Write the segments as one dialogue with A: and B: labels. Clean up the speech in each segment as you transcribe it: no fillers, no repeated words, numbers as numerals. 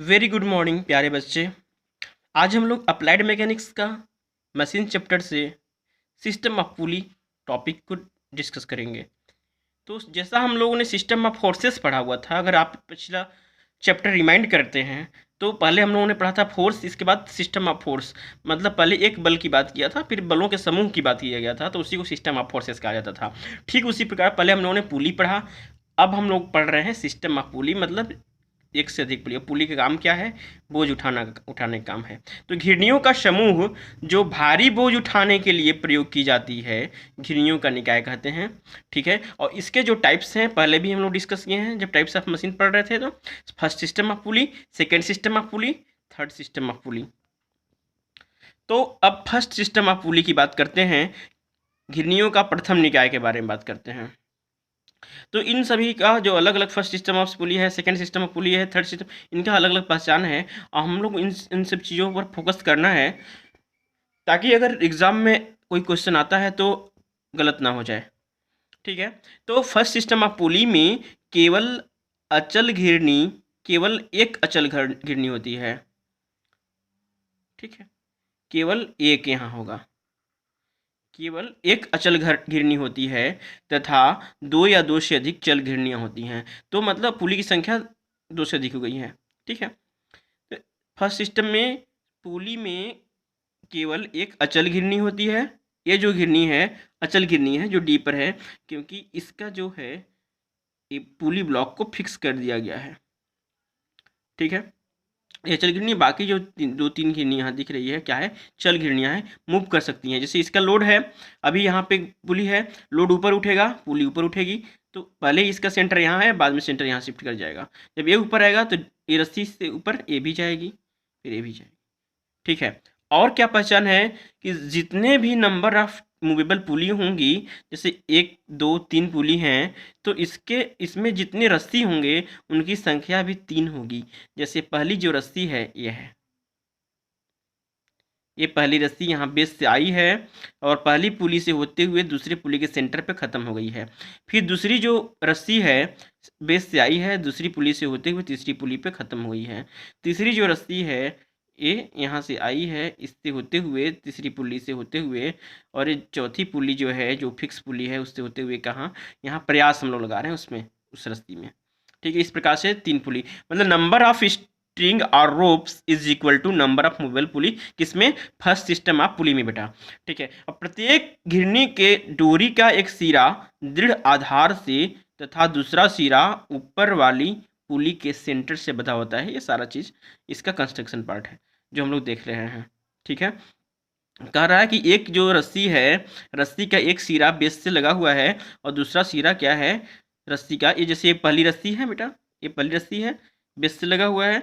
A: Very good morning प्यारे बच्चे। आज हम लोग अप्लाइड मैकेनिक्स का मशीन चैप्टर से सिस्टम ऑफ पुली टॉपिक को डिस्कस करेंगे। तो जैसा हम लोगों ने सिस्टम ऑफ फोर्सेस पढ़ा हुआ था, अगर आप पिछला चैप्टर रिमाइंड करते हैं तो पहले हम लोगों ने पढ़ा था फोर्स, इसके बाद सिस्टम ऑफ फोर्स। मतलब पहले एक बल की बात किया था, फिर बलों के समूह की बात किया गया था, तो उसी को सिस्टम ऑफ फोर्सेस कहा जाता था। ठीक उसी प्रकार पहले हम लोगों ने पुली पढ़ा, अब हम लोग पढ़ रहे हैं सिस्टम ऑफ पुली। मतलब एक से अधिक पुली। पुली का काम क्या है? बोझ उठाने का काम है। तो घिरनियों का समूह जो भारी बोझ उठाने के लिए प्रयोग की जाती है, घिरनियों का निकाय कहते हैं। ठीक है। और इसके जो टाइप्स हैं पहले भी हम लोग डिस्कस किए हैं जब टाइप्स ऑफ मशीन पढ़ रहे थे। तो first system of pulley, second system of pulley, third system of pulley. तो अब फर्स्ट सिस्टम ऑफ पुली की बात करते हैं। घिरनियों का प्रथम निकाय के बारे में बात करते हैं। तो इन सभी का जो अलग अलग फर्स्ट सिस्टम ऑफ पुली है, सेकंड सिस्टम ऑफ पुली है, थर्ड सिस्टम, इनका अलग अलग पहचान है और हम लोग इन सब चीज़ों पर फोकस करना है ताकि अगर एग्ज़ाम में कोई क्वेश्चन आता है तो गलत ना हो जाए। ठीक है। तो फर्स्ट सिस्टम ऑफ पुली में केवल अचल घिरनी, केवल एक अचल घिरनी होती है। ठीक है। केवल एक यहाँ होगा, केवल एक अचल घिरनी होती है तथा दो या दो से अधिक चल घिरनियाँ होती हैं। तो मतलब पुली की संख्या दो से अधिक हो गई है। ठीक है। तो फर्स्ट सिस्टम में पुली में केवल एक अचल घिरनी होती है। ये जो घिरनी है अचल घिरनी है, जो डी पर है, क्योंकि इसका जो है ये पुली ब्लॉक को फिक्स कर दिया गया है। ठीक है। ये चल घिरनी, बाकी जो दो तीन घिरनी यहाँ दिख रही है क्या है? चल घिरनियाँ हैं, मूव कर सकती हैं। जैसे इसका लोड है, अभी यहाँ पे पुली है, लोड ऊपर उठेगा, पुली ऊपर उठेगी, तो पहले इसका सेंटर यहाँ है, बाद में सेंटर यहाँ शिफ्ट कर जाएगा। जब ये ऊपर आएगा तो ये रस्सी से ऊपर ये भी जाएगी, फिर ये भी जाएगी। ठीक है। और क्या पहचान है कि जितने भी नंबर ऑफ मूवेबल पुली होंगी, जैसे एक दो तीन पुली हैं, तो इसमें जितने रस्सी होंगे उनकी संख्या भी तीन होगी। जैसे पहली जो रस्सी है ये है, ये पहली रस्सी यहाँ बेस से आई है और पहली पुली से होते हुए दूसरी पुली के सेंटर पे ख़त्म हो गई है। फिर दूसरी जो रस्सी है बेस से आई है, दूसरी पुली से होते हुए तीसरी पुली पे ख़त्म हो गई है। तीसरी जो रस्सी है ये यहाँ से आई है, इससे होते हुए तीसरी पुली से होते हुए, और ये चौथी पुली जो है जो फिक्स पुली है उससे होते हुए कहाँ? यहाँ प्रयास हम लोग लगा रहे हैं उसमें, उस रस्सी में। ठीक है। इस प्रकार से तीन पुली, मतलब नंबर ऑफ स्ट्रिंग और ropes is equal to number of movable pulley, किसमें? फर्स्ट सिस्टम ऑफ पुली में बेटा। ठीक है। और प्रत्येक घिरनी के डोरी का एक सिरा दृढ़ आधार से तथा दूसरा सिरा ऊपर वाली पुली के सेंटर से बंधा होता है। ये सारा चीज़ इसका कंस्ट्रक्शन पार्ट है जो हम लोग देख रहे हैं। ठीक है। कह रहा है कि एक जो रस्सी है, रस्सी का एक सिरा बेस से लगा हुआ है और दूसरा सिरा क्या है रस्सी का? ये जैसे ये पहली रस्सी है बेटा, ये पहली रस्सी है, बेस से लगा हुआ है,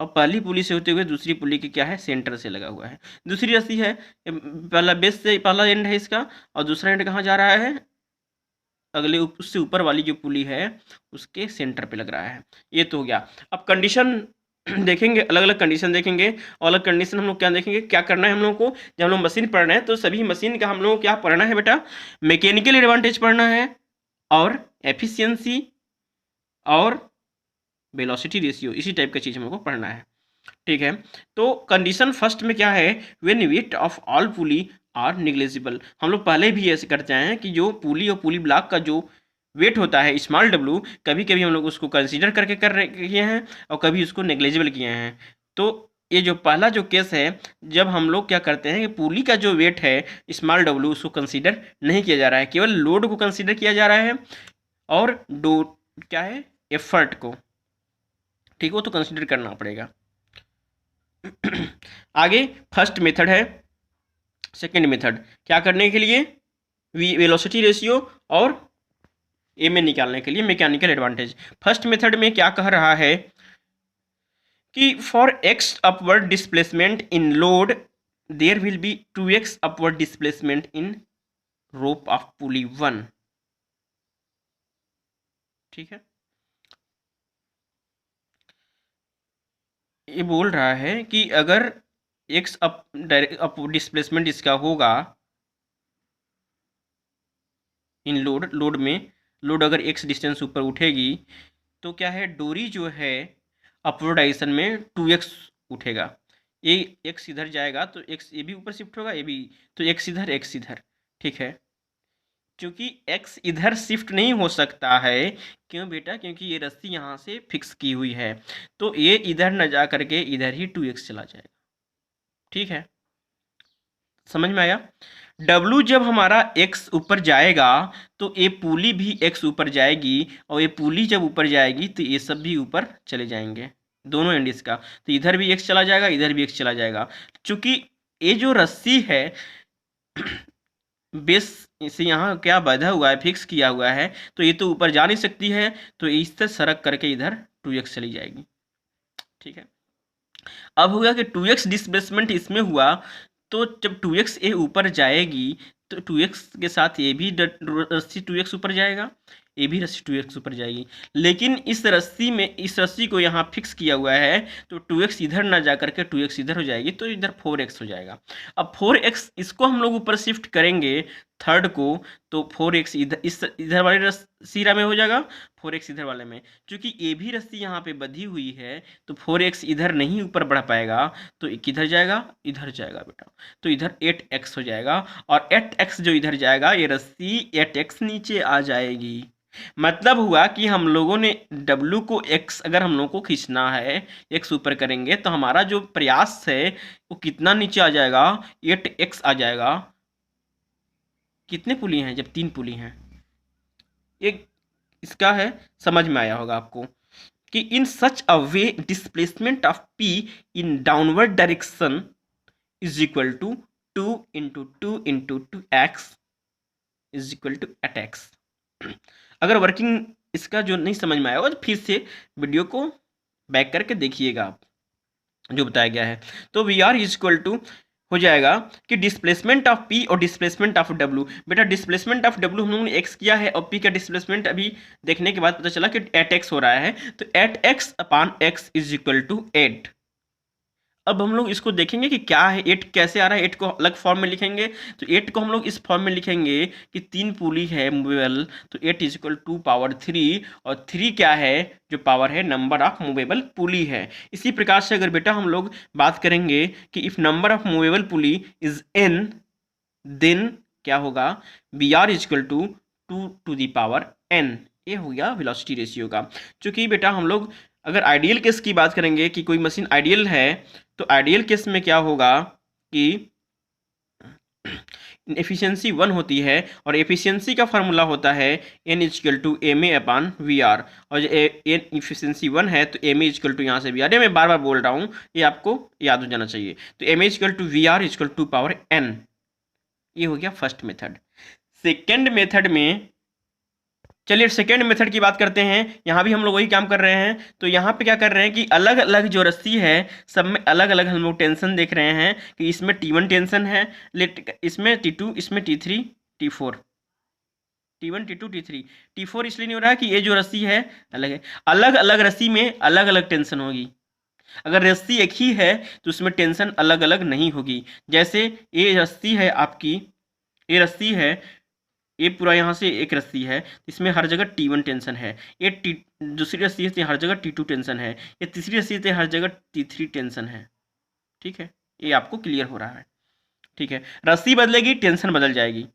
A: और पहली पुली से होते हुए दूसरी पुली के क्या है? सेंटर से लगा हुआ है। दूसरी रस्सी है, पहला बेस से पहला एंड है इसका, और दूसरा एंड कहाँ जा रहा है? अगले उससे ऊपर वाली जो पुली है उसके सेंटर पे लग रहा है। ये तो हो गया। अब कंडीशन देखेंगे, अलग अलग कंडीशन देखेंगे, और अलग कंडीशन हम लोग क्या देखेंगे, क्या करना है हम लोग को। जब हम लोग मशीन पढ़ रहे हैं तो सभी मशीन का हम लोग को क्या पढ़ना है बेटा? मैकेनिकल एडवांटेज पढ़ना है, और एफिशिएंसी, और वेलोसिटी रेशियो, इसी टाइप का चीज़ हम लोग को पढ़ना है। ठीक है। तो कंडीशन फर्स्ट में क्या है? When weight of all pulley are negligible. हम लोग पहले भी ऐसे करते हैं कि जो पुली और पुली ब्लॉक का जो वेट होता है स्मॉल डब्लू, कभी कभी हम लोग उसको कंसीडर करके किए हैं और कभी उसको नेग्लेजिबल किए हैं। तो ये जो पहला जो केस है, जब हम लोग क्या करते हैं कि पुली का जो वेट है स्मॉल डब्लू उसको कंसीडर नहीं किया जा रहा है, केवल लोड को कंसीडर किया जा रहा है, और डो क्या है? एफर्ट को। ठीक, वो तो कंसीडर करना पड़ेगा। आगे फर्स्ट मेथड है, सेकंड मेथड क्या करने के लिए? वेलोसिटी रेशियो और ए में निकालने के लिए मैकेनिकल एडवांटेज। फर्स्ट मेथड में क्या कह रहा है कि for X upward displacement in load there will be 2x upward displacement in rope of pulley 1। ठीक है। ये बोल रहा है कि अगर एक्स अप डिस्प्लेसमेंट इसका होगा इन लोड में, लोड अगर एक्स डिस्टेंस ऊपर उठेगी तो क्या है? डोरी जो है अपवर्ड डायरेक्शन में 2x उठेगा। ये x इधर जाएगा तो x ये भी ऊपर शिफ्ट होगा, ये भी, तो x इधर x इधर, ठीक है। क्योंकि x इधर शिफ्ट नहीं हो सकता है, क्यों बेटा? क्योंकि ये रस्सी यहाँ से फिक्स की हुई है, तो ये इधर न जा करके इधर ही 2x चला जाएगा, ठीक है, समझ में आया? W जब हमारा x ऊपर जाएगा तो ये पुली भी x ऊपर जाएगी, और ये पुली जब ऊपर जाएगी तो ये सब भी ऊपर चले जाएंगे, दोनों एंड इसका, तो इधर भी x चला जाएगा, इधर भी x चला जाएगा। चूंकि ये जो रस्सी है बेस से यहाँ क्या बंधा हुआ है, फिक्स किया हुआ है, तो ये तो ऊपर जा नहीं सकती है, तो इससे सरक करके इधर 2x चली जाएगी, ठीक है। अब होगा कि 2x डिस्प्लेसमेंट इसमें हुआ, तो जब 2x ये ऊपर जाएगी तो 2x के साथ ये भी रस्सी 2x ऊपर जाएगा, ये भी रस्सी 2x ऊपर जाएगी, लेकिन इस रस्सी में, इस रस्सी को यहाँ फिक्स किया हुआ है, तो 2x इधर ना जा करके 2x इधर हो जाएगी, तो इधर 4x हो जाएगा। अब 4x इसको हम लोग ऊपर शिफ्ट करेंगे थर्ड को, तो 4x इधर वाले रस्सी में हो जाएगा, 4x इधर वाले में। क्योंकि ये भी रस्सी यहाँ पे बंधी हुई है, तो 4x इधर नहीं ऊपर बढ़ पाएगा, तो किधर जाएगा? इधर जाएगा बेटा, तो इधर 8x हो जाएगा, और 8x जो इधर जाएगा, ये रस्सी 8x नीचे आ जाएगी। मतलब हुआ कि हम लोगों ने W को x अगर हम लोगों को खींचना है, x ऊपर करेंगे, तो हमारा जो प्रयास है वो कितना नीचे आ जाएगा? 8x आ जाएगा। कितने पुली हैं? जब 3 पुली हैं। एक इसका है, समझ में आया होगा आपको कि in such a way displacement of p in downward direction is equal to 2 into 2 into 2x is equal to 8x। अगर वर्किंग इसका जो नहीं समझ में आया हो तो फिर से वीडियो को बैक करके देखिएगा आप, जो बताया गया है। तो V R is equal to हो जाएगा कि डिस्प्लेसमेंट ऑफ p और डिस्प्लेसमेंट ऑफ w। बेटा डिस्प्लेसमेंट ऑफ w हम लोगों ने x किया है, और p का डिस्प्लेसमेंट अभी देखने के बाद पता चला कि 8x हो रहा है, तो 8x upon x is equal to 8। अब हम लोग इसको देखेंगे कि क्या है 8 कैसे आ रहा है, 8 को अलग फॉर्म में लिखेंगे, तो 8 को हम लोग इस फॉर्म में लिखेंगे कि 3 पुली है मूवेबल, तो 8 इज इक्वल टू पावर 3, और 3 क्या है? जो पावर है नंबर ऑफ मूवेबल पुली है। इसी प्रकार से अगर बेटा हम लोग बात करेंगे कि if number of movable pulley is n, then क्या होगा? B R is equal to 2 to the power n। ये हो गया वेलोसिटी रेशियो का। चूंकि बेटा हम लोग अगर आइडियल केस की बात करेंगे कि कोई मशीन आइडियल है, तो आइडियल केस में क्या होगा कि एफिशिएंसी 1 होती है, और एफिशिएंसी का फार्मूला होता है n equal to M A upon V R, और जो एन एफिशिएंसी 1 है तो एम ए इजकल टू यहाँ से वी आर। ये मैं बार बार बोल रहा हूँ, ये आपको याद हो जाना चाहिए। तो M A equal to V R equal to power n। ये हो गया फर्स्ट मेथड। सेकेंड मेथड में, चलिए सेकेंड मेथड की बात करते हैं। यहाँ भी हम लोग वही काम कर रहे हैं। तो यहाँ पे क्या कर रहे हैं कि अलग अलग जो रस्सी है सब में अलग अलग हम लोग टेंशन देख रहे हैं कि इसमें T1 टेंशन है, इसमें T2, इसमें T3 T4, T1 T2 T3 T4 इसलिए नहीं हो रहा है कि ये जो रस्सी है अलग है, अलग अलग रस्सी में अलग अलग टेंशन होगी। अगर रस्सी एक ही है तो उसमें टेंशन अलग अलग नहीं होगी। जैसे ये रस्सी है आपकी, ये रस्सी है, ये पूरा यहाँ से एक रस्सी है, इसमें हर जगह T1 टेंशन है। ये दूसरी रस्सी है, हर जगह T2 टेंशन है। ये तीसरी रस्सी है, हर जगह T3 टेंशन है। ठीक है, ये आपको क्लियर हो रहा है। ठीक है, रस्सी बदलेगी टेंशन बदल जाएगी,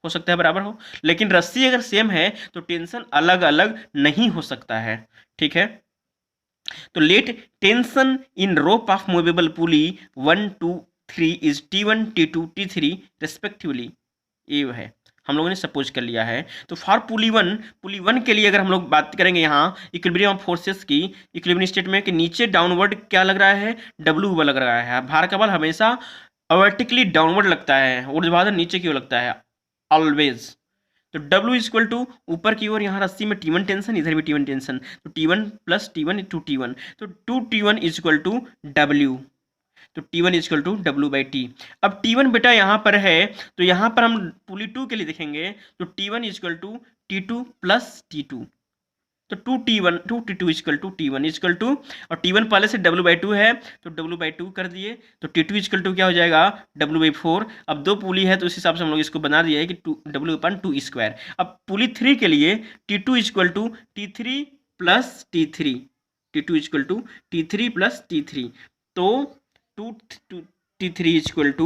A: हो सकता है बराबर हो, लेकिन रस्सी अगर सेम है तो टेंशन अलग अलग नहीं हो सकता है। ठीक है, तो let tension in rope of movable pulley 1 2 3 is T1 T2 T3 respectively. ये है हम लोगों ने सपोज कर लिया है। तो फॉर पुली वन के लिए अगर हम लोग बात करेंगे यहाँ इक्विलिब्रियम ऑफ फोर्सेस की, इक्विलिब्रियम स्टेट में कि नीचे डाउनवर्ड क्या लग रहा है? W लग रहा है। भार का बल हमेशा वर्टिकली डाउनवर्ड लगता है, ऊर्ध्वाधर नीचे की ओर लगता है ऑलवेज। तो W इज इक्वल टू ऊपर की ओर यहाँ रस्सी में T1 टेंशन, इधर भी T1 टेंशन, तो T1 plus T1 to T1, तो 2T1 is equal to W। तो T1 is equal to W/T। अब T1 बेटा यहाँ पर है, तो यहाँ पर हम पुली 2 के लिए देखेंगे, तो T1 is equal to T2 plus T2, तो 2T2 is equal to T1 is equal to, और T1 पहले से W/2 है तो W/2 कर दिए, तो T2 इज इक्वल टू क्या हो जाएगा? W/4। अब दो पुली है तो उस हिसाब से हम लोग इसको बना दिया है कि W/2 स्क्वायर। अब पुली 3 के लिए T2 is equal to T3 plus T3, T2 equal to T3 plus T3, तो टू T3 इक्वल टू